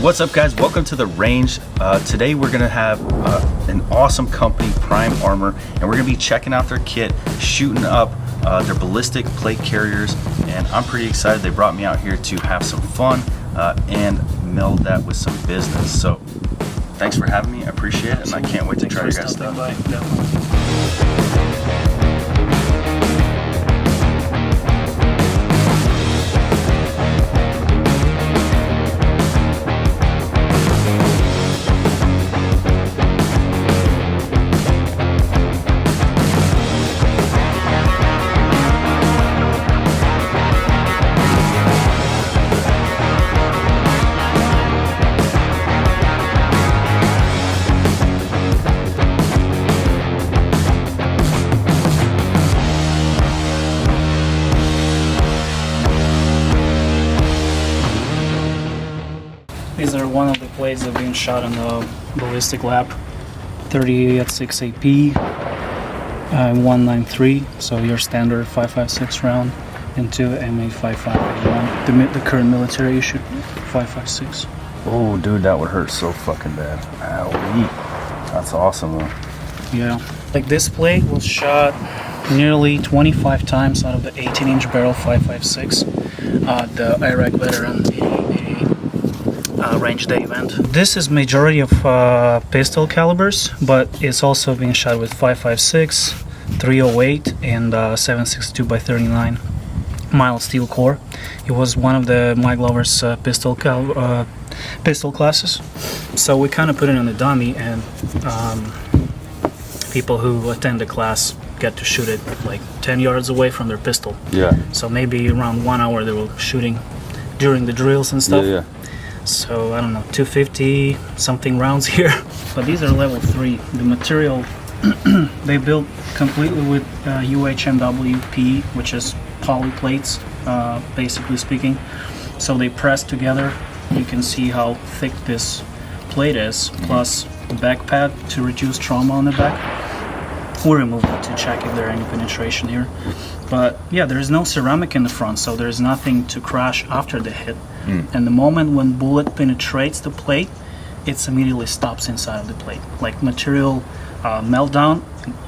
What's up, guys? Welcome to the range. Today we're gonna have an awesome company, Prime Armor, and we're gonna be checking out their kit, shooting up their ballistic plate carriers, and I'm pretty excited. They brought me out here to have some fun and meld that with some business. So thanks for having me. I appreciate it, and I can't wait to try your guys' stuff. These are one of the plates that have been shot in the ballistic lab. 30-6 AP, 193, so your standard 5.56 round, into MA5581, the current military issued 5.56. Oh, dude, that would hurt so fucking bad. Owie. That's awesome, though. Yeah, like this plate was shot nearly 25 times out of the 18-inch barrel 5.56, the Iraq veteran range day event. This is majority of pistol calibers, but it's also being shot with 5.56, 308, and 7.62x39 mild steel core. It was one of the Mike Glover's pistol classes, so we kind of put it on the dummy, and people who attend the class get to shoot it like 10 yards away from their pistol. Yeah. So maybe around 1 hour they were shooting during the drills and stuff. Yeah. So I don't know, 250 something rounds here. But these are level 3. The material they built completely with UHMWP, which is poly plates, basically speaking. So they press together. You can see how thick this plate is, plus the back pad to reduce trauma on the back. We removed it to check if there any penetration here. But yeah, there is no ceramic in the front, so there's nothing to crash after the hit. And the moment when bullet penetrates the plate, it immediately stops inside of the plate. Like material meltdown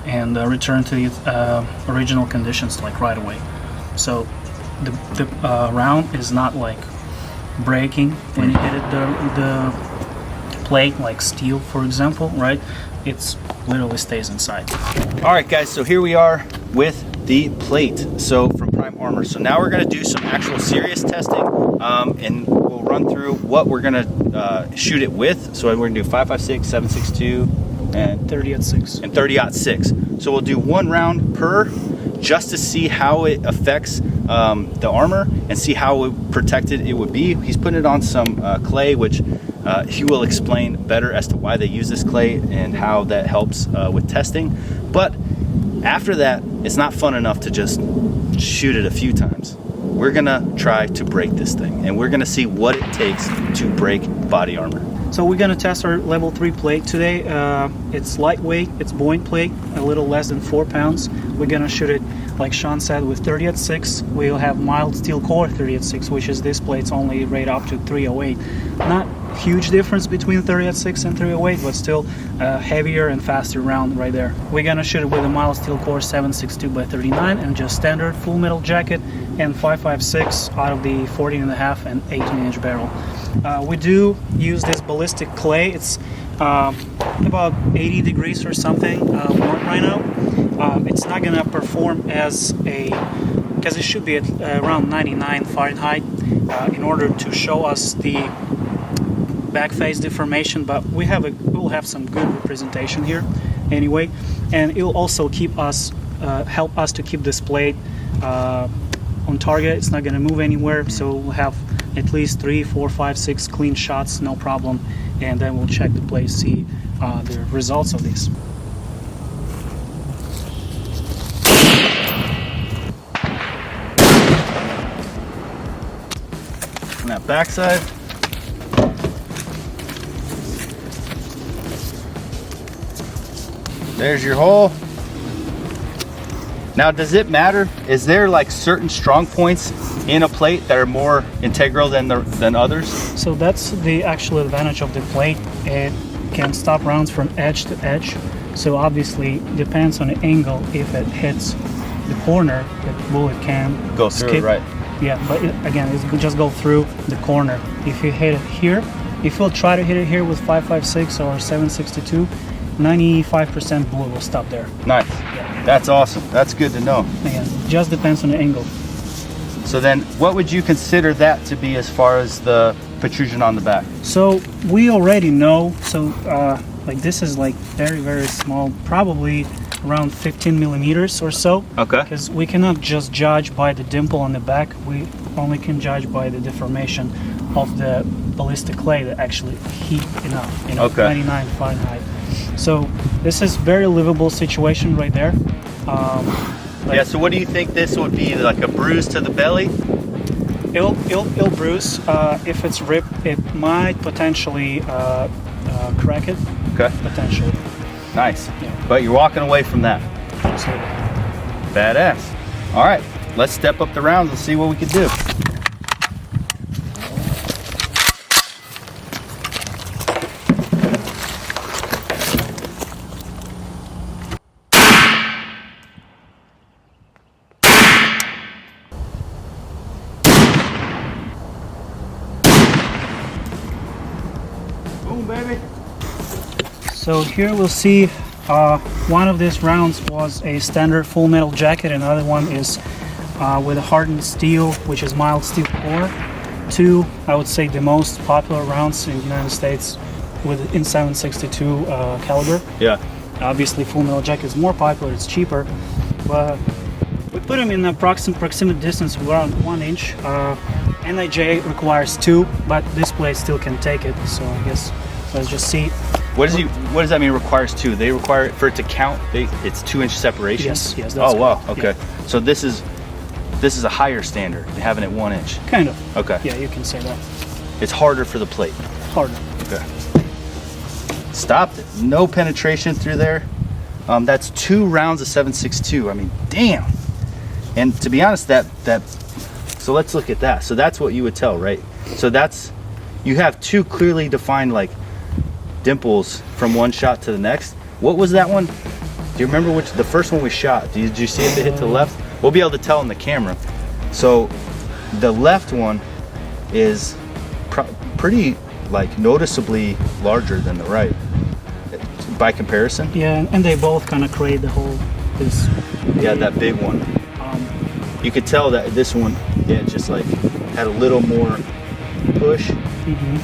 and return to its original conditions like right away. So the round is not like breaking when you hit it, the plate, like steel, for example, right? It's literally stays inside. All right, guys, so here we are with the plate, so from Prime Armor. So now we're going to do some actual serious testing, and we'll run through what we're going to shoot it with. So we're going to do 5.56, 7.62, and 30-6. And 30-6. So we'll do one round per, just to see how it affects the armor and see how protected it would be. He's putting it on some clay, which he will explain better as to why they use this clay and how that helps with testing. But after that, it's not fun enough to just shoot it a few times. We're gonna try to break this thing, and we're gonna see what it takes to break body armor. So we're gonna test our level 3 plate today. It's lightweight, it's buoyant plate, a little less than 4 pounds. We're gonna shoot it, like Sean said, with 30-6. We'll have mild steel core 30-6, which is this plate's only rate up to 308. Not huge difference between 30-6 and 308, but still heavier and faster round right there. We're gonna shoot it with a mild steel core 7.62x39 and just standard full metal jacket and 5.56 out of the 14.5 and 18-inch barrel. We do use this ballistic clay. It's about 80 degrees or something warm right now. It's not gonna perform as a, because it should be at around 99 Fahrenheit in order to show us the back face deformation, but we'll have some good representation here anyway, and it'll also keep us help us to keep this plate on target. It's not going to move anywhere, so we'll have at least 3, 4, 5, 6 clean shots, no problem, and then we'll check the plate, see the results of this. On that backside, there's your hole. Now, does it matter? Is there like certain strong points in a plate that are more integral than others? So that's the actual advantage of the plate. It can stop rounds from edge to edge. So obviously depends on the angle. If it hits the corner, the bullet can Go through skip. it, right? Yeah, but again, it could just go through the corner. If you hit it here, if you'll try to hit it here with 5.56 or 7.62, 95% bullet will stop there. Nice. Yeah. That's awesome. That's good to know. Again, just depends on the angle. So then, what would you consider that to be as far as the protrusion on the back? So we already know. So like this is like very, very small, probably around 15 millimeters or so. Okay. Because we cannot just judge by the dimple on the back. We only can judge by the deformation of the ballistic clay that actually heat enough. Okay. 99 Fahrenheit. So this is very livable situation right there. Yeah, so what do you think this would be, like a bruise to the belly? It'll bruise. If it's ripped, it might potentially crack it. Okay. Potentially. Nice. Yeah. But you're walking away from that. Absolutely. Badass. All right, let's step up the rounds and see what we can do. Boom, baby. So here we'll see one of these rounds was a standard full metal jacket, another one is with a hardened steel, which is mild steel core. Two, I would say the most popular rounds in the United States with in 7.62 caliber. Yeah. Obviously full metal jacket is more popular, it's cheaper, but we put them in a proximate distance of around 1 inch. NIJ requires 2, but this blade still can take it, so I guess let's just see. What does that mean, requires 2? They require it for it to count, it's 2-inch separation? Yes, that's Oh, wow, correct. okay. Yeah. So this is a higher standard, having it 1 inch. Kind of. Okay. Yeah, you can say that. It's harder for the plate. Harder. Okay. Stopped it. No penetration through there. That's 2 rounds of 7.62. I mean, damn. And to be honest, so let's look at that. So that's what you would tell, right? So you have 2 clearly defined like dimples from one shot to the next. What was that one? Do you remember which? The first one we shot. Did you see if it hit to the left? We'll be able to tell in the camera. So the left one is pretty like noticeably larger than the right by comparison. Yeah, and they both kind of create the whole this. Yeah, that big one. You could tell that this one, yeah, just like had a little more push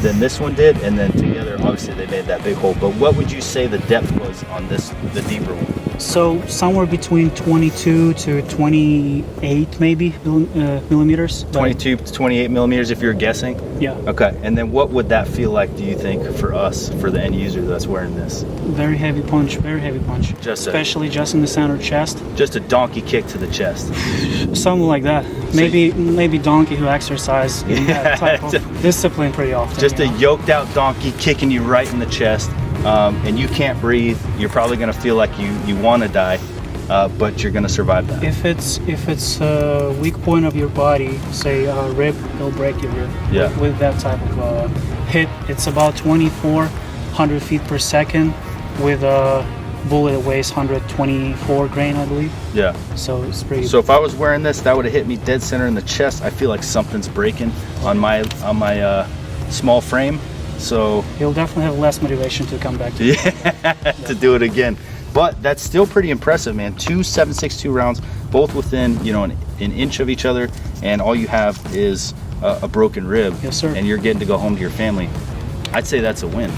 than this one did, and then together, obviously, they made that big hole. But what would you say the depth was on this, the deeper one? So somewhere between 22 to 28 maybe millimeters. 22 to 28 millimeters, if you're guessing. Yeah. Okay, and then what would that feel like, do you think, for us, for the end user that's wearing this? Very heavy punch. Very heavy punch. Especially just in the center chest. Just a donkey kick to the chest. Something like that. Maybe donkey who exercise in that type of discipline pretty often. Just a yoked out donkey kicking you right in the chest, and you can't breathe. You're probably going to feel like you want to die, but you're going to survive that. If it's a weak point of your body, say rib, it'll break your rib. Yeah. With that type of hit, it's about 2,400 feet per second with a bullet that weighs 124 grain, I believe. Yeah. So it's pretty. So if I was wearing this, that would have hit me dead center in the chest. I feel like something's breaking on my small frame. So you'll definitely have less motivation to come back to to do it again. But that's still pretty impressive, man. 2 7.62 rounds, both within an inch of each other, and all you have is a broken rib. Yes, sir. And you're getting to go home to your family. I'd say that's a win.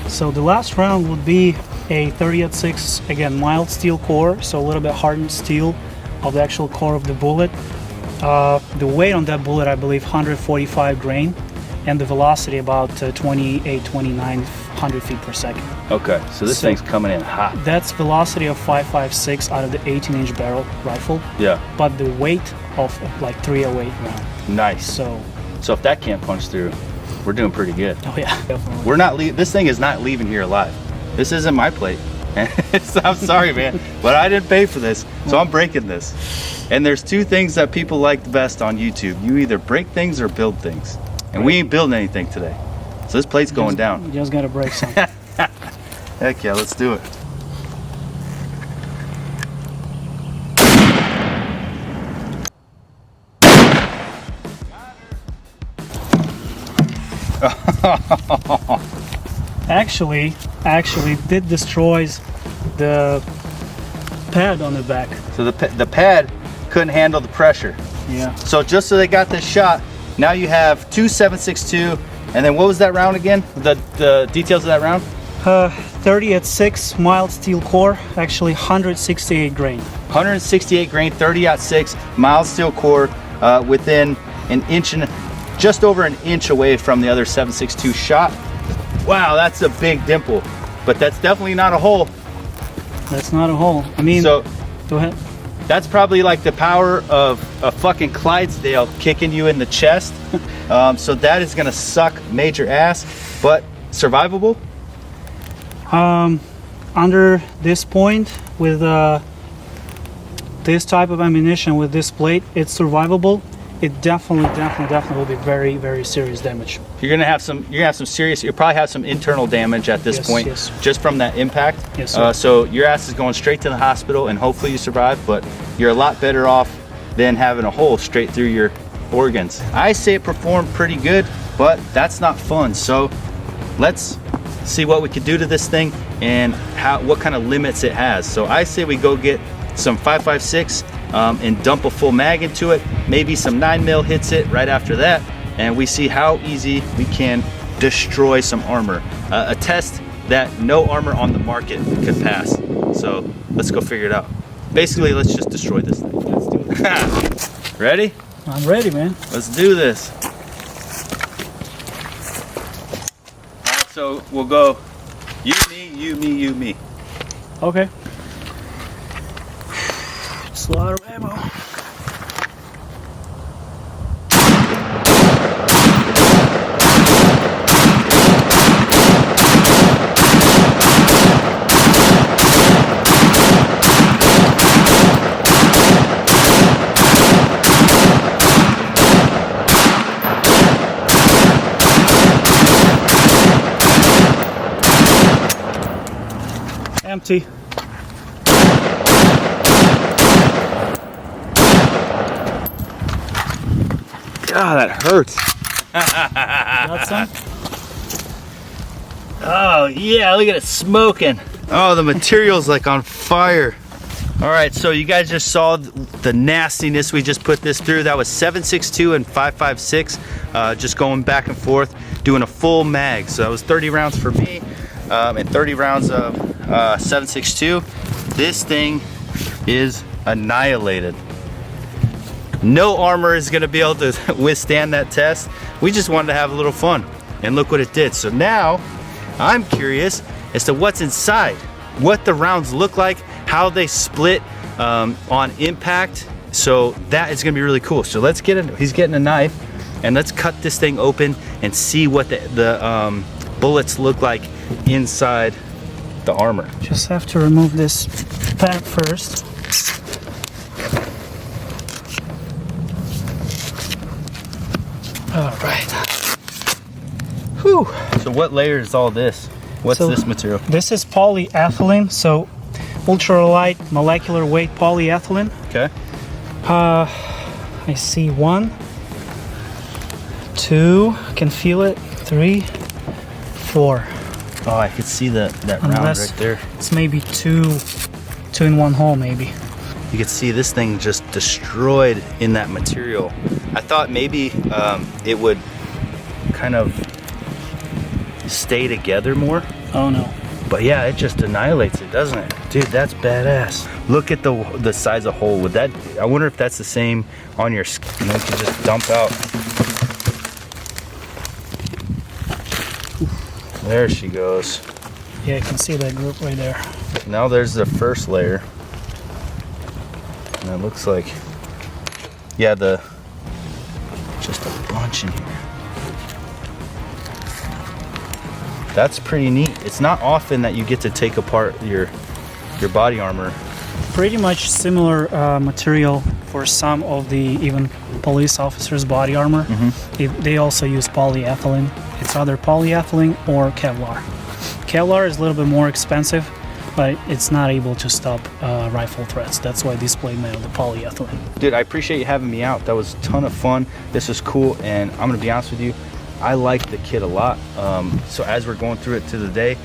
So the last round would be a 30-06, again, mild steel core, so a little bit hardened steel of the actual core of the bullet. The weight on that bullet, I believe, 145 grain, and the velocity about 2,900 feet per second. Okay, so this thing's coming in hot. That's velocity of 5.56 out of the 18-inch barrel rifle. Yeah. But the weight of like 308 round. Nice. So if that can't punch through, we're doing pretty good. Oh yeah, definitely. We're not this thing is not leaving here alive. This isn't my plate, I'm sorry, man, but I didn't pay for this, so I'm breaking this. And there's two things that people like the best on YouTube. You either break things or build things. And we ain't building anything today. So this plate's going down. You just gotta break some. Heck yeah, let's do it. Actually, it destroys the pad on the back. So the pad couldn't handle the pressure. Yeah. So just so they got this shot, now you have two 7.62, and then what was that round again? The details of that round? 30 at 6, mild steel core, actually 168 grain. 168 grain, 30 at 6, mild steel core, within an inch and just over an inch away from the other 7.62 shot. Wow, that's a big dimple, but that's definitely not a hole. That's not a hole. I mean, So go ahead. that's probably like the power of a fucking Clydesdale kicking you in the chest. So that is gonna suck major ass, but survivable. Under this point, with this type of ammunition, with this plate, it's survivable. It definitely will be very, very serious damage. You're gonna have some serious. You'll probably have some internal damage at this point, yes. just from that impact. Yes, sir. So your ass is going straight to the hospital, and hopefully you survive. But you're a lot better off than having a hole straight through your organs. I say it performed pretty good, but that's not fun. So let's see what we could do to this thing and what kind of limits it has. So I say we go get some 5.56 and dump a full mag into it. Maybe some 9mm hits it right after that, and we see how easy we can destroy some armor. A test that no armor on the market could pass. So let's go figure it out. Basically, let's just destroy this thing. Let's do it. Ready? I'm ready, man. Let's do this. All right, so we'll go you, me, you, me, you, me. Okay. It's a lot of ammo. Empty. God, that hurts. Got some? Oh yeah, look at it smoking. Oh, the material's like on fire. All right, so you guys just saw the nastiness we just put this through. That was 7.62 and 5.56, just going back and forth, doing a full mag. So that was 30 rounds for me, and 30 rounds of 7.62. This thing is annihilated. No armor is gonna be able to withstand that test. We just wanted to have a little fun, and look what it did. So now, I'm curious as to what's inside, what the rounds look like, how they split on impact. So that is gonna be really cool. So let's get it. He's getting a knife, and let's cut this thing open and see what the bullets look like inside the armor. Just have to remove this pad first. All right. Whew. So what layer is all this? What's this material? This is polyethylene, so ultralight molecular weight polyethylene. Okay. I see 1, 2, I can feel it, 3, 4. Oh, I could see that round Unless right there. it's maybe two in one hole, maybe. You could see this thing just destroyed in that material. I thought maybe it would kind of stay together more. Oh no. But yeah, it just annihilates it, doesn't it? Dude, that's badass. Look at the size of hole. Would that, I wonder if that's the same on your skin. And then you can just dump out. There she goes. Yeah, I can see that group right there. Now there's the first layer. And it looks like, yeah, just a bunch in here. That's pretty neat. It's not often that you get to take apart your your body armor. Pretty much similar material for some of the even police officers' body armor. They also use polyethylene. It's either polyethylene or Kevlar. Kevlar is a little bit more expensive, but it's not able to stop rifle threats. That's why this plate made of the polyethylene. Dude, I appreciate you having me out. That was a ton of fun. This was cool, and I'm gonna be honest with you, I like the kit a lot. So as we're going through it to the day,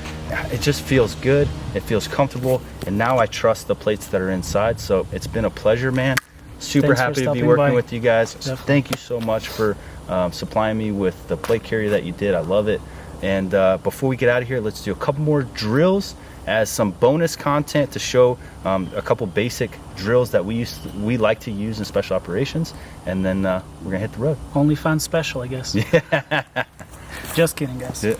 it just feels good, it feels comfortable, and now I trust the plates that are inside. So it's been a pleasure, man. Super Thanks for happy to be stopping working by. with you guys. Definitely. Thank you so much for supplying me with the plate carrier that you did. I love it. And before we get out of here, let's do a couple more drills as some bonus content to show a couple basic drills that we like to use in special operations, and then we're gonna hit the road. Only fun special, I guess. Yeah. Just kidding, guys. Yeah.